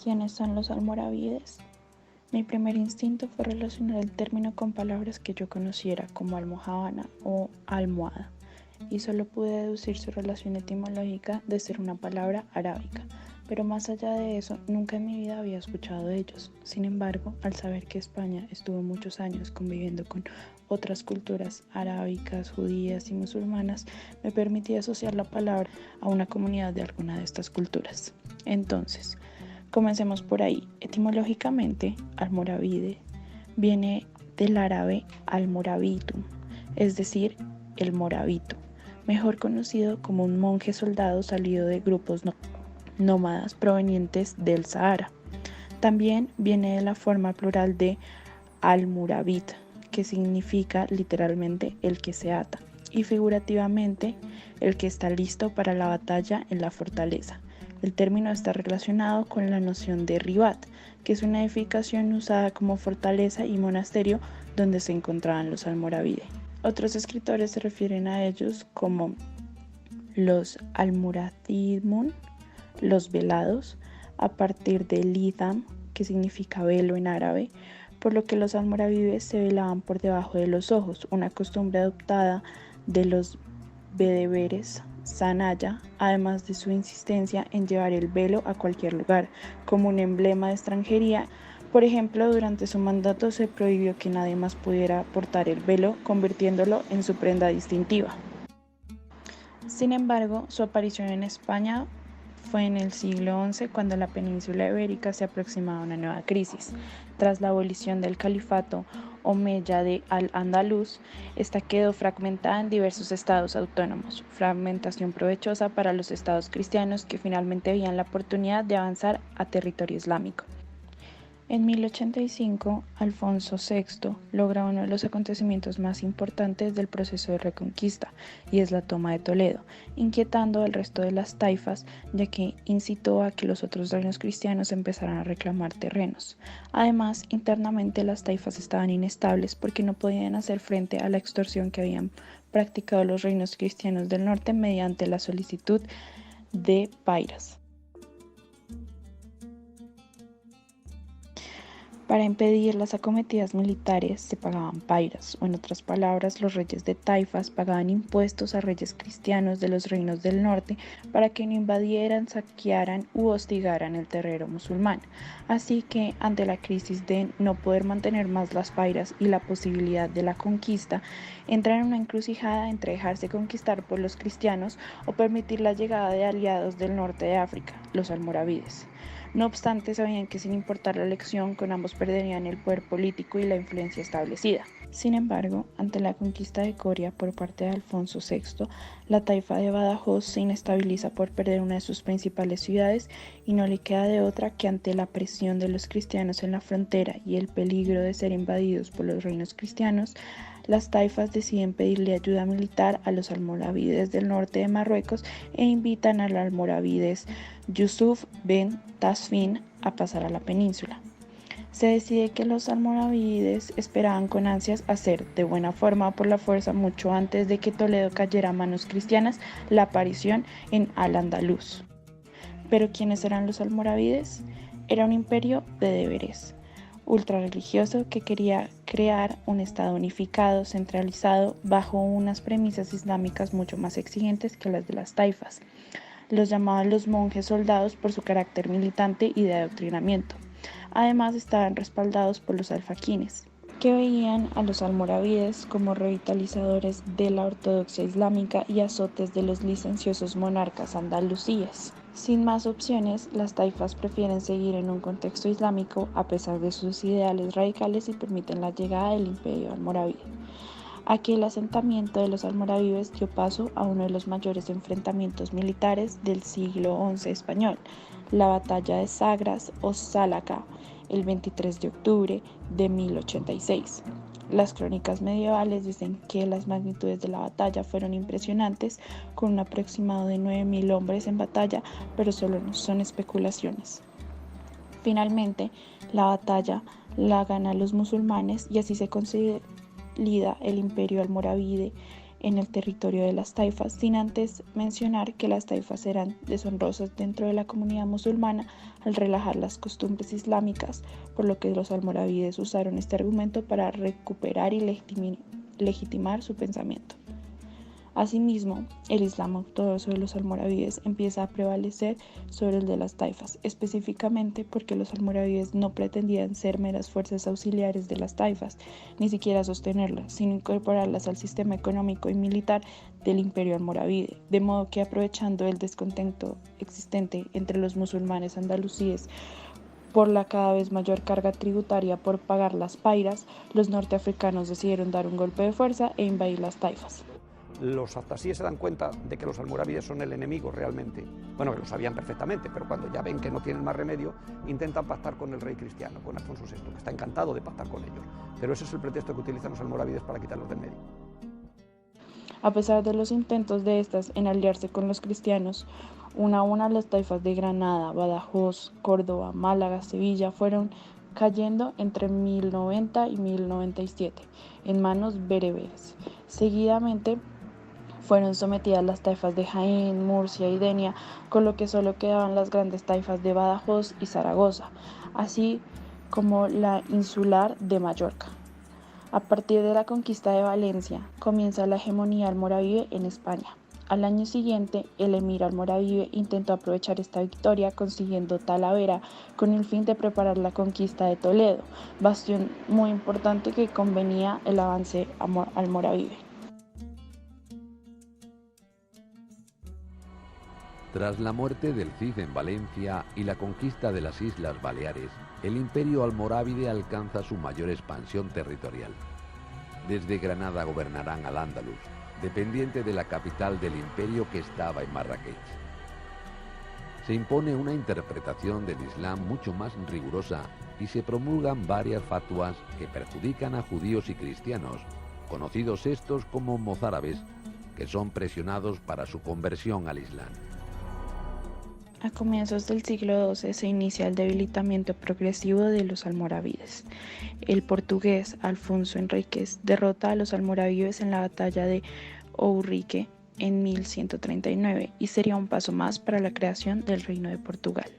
¿Quiénes son los almorávides? Mi primer instinto fue relacionar el término con palabras que yo conociera como almojábana o almohada, y solo pude deducir su relación etimológica de ser una palabra arábica, pero más allá de eso, nunca en mi vida había escuchado de ellos. Sin embargo, al saber que España estuvo muchos años conviviendo con otras culturas arábicas, judías y musulmanas, me permití asociar la palabra a una comunidad de alguna de estas culturas. Entonces, comencemos por ahí. Etimológicamente, almorávide viene del árabe almorabitum, es decir, el morabito, mejor conocido como un monje soldado salido de grupos nómadas provenientes del Sahara. También viene de la forma plural de al-murabit, que significa literalmente el que se ata, y figurativamente el que está listo para la batalla en la fortaleza. El término está relacionado con la noción de ribat, que es una edificación usada como fortaleza y monasterio donde se encontraban los almorávides. Otros escritores se refieren a ellos como los almurathimun, los velados, a partir de lidam, que significa velo en árabe, por lo que los almorávides se velaban por debajo de los ojos, una costumbre adoptada de los bedeberes Sanaya, además de su insistencia en llevar el velo a cualquier lugar, como un emblema de extranjería. Por ejemplo, durante su mandato se prohibió que nadie más pudiera portar el velo, convirtiéndolo en su prenda distintiva. Sin embargo, su aparición en España fue en el siglo XI, cuando la península ibérica se aproximaba a una nueva crisis. Tras la abolición del califato omeya de Al-Ándalus, esta quedó fragmentada en diversos estados autónomos, fragmentación provechosa para los estados cristianos que finalmente veían la oportunidad de avanzar a territorio islámico. En 1085, Alfonso VI logra uno de los acontecimientos más importantes del proceso de reconquista, y es la toma de Toledo, inquietando al resto de las taifas, ya que incitó a que los otros reinos cristianos empezaran a reclamar terrenos. Además, internamente las taifas estaban inestables porque no podían hacer frente a la extorsión que habían practicado los reinos cristianos del norte mediante la solicitud de pairas. Para impedir las acometidas militares se pagaban pairas, o en otras palabras, los reyes de taifas pagaban impuestos a reyes cristianos de los reinos del norte para que no invadieran, saquearan u hostigaran el terreno musulmán. Así que, ante la crisis de no poder mantener más las pairas y la posibilidad de la conquista, entran en una encrucijada entre dejarse conquistar por los cristianos o permitir la llegada de aliados del norte de África, los almorávides. No obstante, sabían que sin importar la elección, con ambos perderían el poder político y la influencia establecida. Sin embargo, ante la conquista de Coria por parte de Alfonso VI, la taifa de Badajoz se inestabiliza por perder una de sus principales ciudades y no le queda de otra que, ante la presión de los cristianos en la frontera y el peligro de ser invadidos por los reinos cristianos, las taifas deciden pedirle ayuda militar a los almorávides del norte de Marruecos e invitan al almorávides Yusuf ben Tasfin a pasar a la península. Se decide que los almorávides esperaban con ansias hacer, de buena forma o por la fuerza, mucho antes de que Toledo cayera a manos cristianas, la aparición en Al-Ándalus. ¿Pero quiénes eran los almorávides? Era un imperio de deberes, ultrarreligioso, que quería crear un estado unificado, centralizado, bajo unas premisas islámicas mucho más exigentes que las de las taifas. Los llamaban los monjes soldados por su carácter militante y de adoctrinamiento. Además, estaban respaldados por los alfaquines, que veían a los almorávides como revitalizadores de la ortodoxia islámica y azotes de los licenciosos monarcas andalusíes. Sin más opciones, las taifas prefieren seguir en un contexto islámico a pesar de sus ideales radicales y permiten la llegada del imperio almorávide. Aquí el asentamiento de los almorávides dio paso a uno de los mayores enfrentamientos militares del siglo XI español, la batalla de Sagras o Salaca, el 23 de octubre de 1086. Las crónicas medievales dicen que las magnitudes de la batalla fueron impresionantes, con un aproximado de 9.000 hombres en batalla, pero solo son especulaciones. Finalmente, la batalla la ganan los musulmanes y así se considera el imperio almorávide en el territorio de las taifas, sin antes mencionar que las taifas eran deshonrosas dentro de la comunidad musulmana al relajar las costumbres islámicas, por lo que los almorávides usaron este argumento para recuperar y legitimar su pensamiento. Asimismo, el Islam ortodoxo de los almorávides empieza a prevalecer sobre el de las taifas, específicamente porque los almorávides no pretendían ser meras fuerzas auxiliares de las taifas, ni siquiera sostenerlas, sino incorporarlas al sistema económico y militar del imperio almorávide, de modo que aprovechando el descontento existente entre los musulmanes andalusíes por la cada vez mayor carga tributaria por pagar las pairas, los norteafricanos decidieron dar un golpe de fuerza e invadir las taifas. Los abtasíes se dan cuenta de que los almorávides son el enemigo realmente. Bueno, que lo sabían perfectamente, pero cuando ya ven que no tienen más remedio, intentan pactar con el rey cristiano, con Alfonso VI, que está encantado de pactar con ellos. Pero ese es el pretexto que utilizan los almorávides para quitarlos del medio. A pesar de los intentos de estas en aliarse con los cristianos, una a una las taifas de Granada, Badajoz, Córdoba, Málaga, Sevilla fueron cayendo entre 1090 y 1097 en manos bereberes. Seguidamente fueron sometidas las taifas de Jaén, Murcia y Denia, con lo que solo quedaban las grandes taifas de Badajoz y Zaragoza, así como la insular de Mallorca. A partir de la conquista de Valencia, comienza la hegemonía almorávide en España. Al año siguiente, el emir almorávide intentó aprovechar esta victoria consiguiendo Talavera con el fin de preparar la conquista de Toledo, bastión muy importante que convenía el avance almorávide. Tras la muerte del Cid en Valencia y la conquista de las Islas Baleares, el imperio almorávide alcanza su mayor expansión territorial. Desde Granada gobernarán al Andaluz, dependiente de la capital del imperio que estaba en Marrakech. Se impone una interpretación del Islam mucho más rigurosa y se promulgan varias fatuas que perjudican a judíos y cristianos, conocidos estos como mozárabes, que son presionados para su conversión al Islam. A comienzos del siglo XII se inicia el debilitamiento progresivo de los almorávides. El portugués Alfonso Enríquez derrota a los almorávides en la batalla de Ourique en 1139 y sería un paso más para la creación del Reino de Portugal.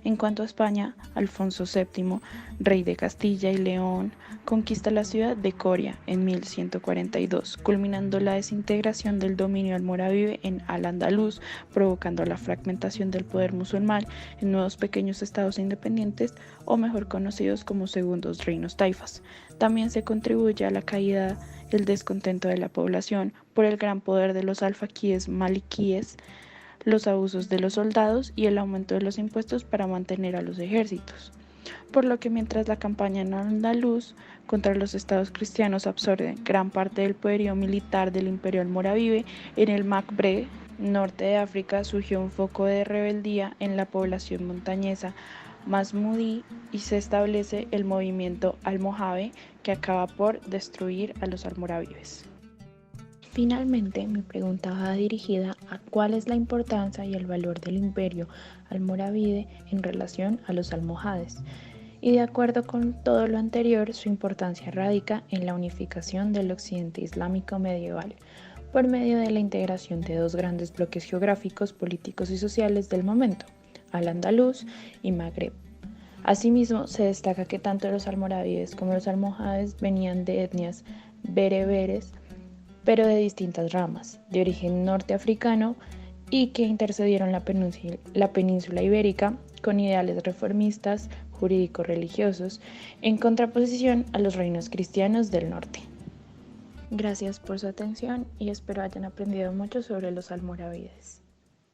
En cuanto a España, Alfonso VII, rey de Castilla y León, conquista la ciudad de Coria en 1142, culminando la desintegración del dominio almorávide en Al-Ándalus, provocando la fragmentación del poder musulmán en nuevos pequeños estados independientes o mejor conocidos como segundos reinos taifas. También se contribuye a la caída el descontento de la población por el gran poder de los alfaquíes maliquíes, los abusos de los soldados y el aumento de los impuestos para mantener a los ejércitos. Por lo que mientras la campaña en Andaluz contra los estados cristianos absorbe gran parte del poderío militar del imperio almorávide, en el Magreb, norte de África, surgió un foco de rebeldía en la población montañesa masmudí y se establece el movimiento almohade que acaba por destruir a los almorávides. Finalmente, mi pregunta va dirigida a cuál es la importancia y el valor del imperio almorávide en relación a los almohades. Y de acuerdo con todo lo anterior, su importancia radica en la unificación del occidente islámico medieval, por medio de la integración de dos grandes bloques geográficos, políticos y sociales del momento, Al-Ándalus y Magreb. Asimismo, se destaca que tanto los almorávides como los almohades venían de etnias bereberes, pero de distintas ramas, de origen norteafricano y que intercedieron la península ibérica con ideales reformistas, jurídico-religiosos, en contraposición a los reinos cristianos del norte. Gracias por su atención y espero hayan aprendido mucho sobre los almorávides.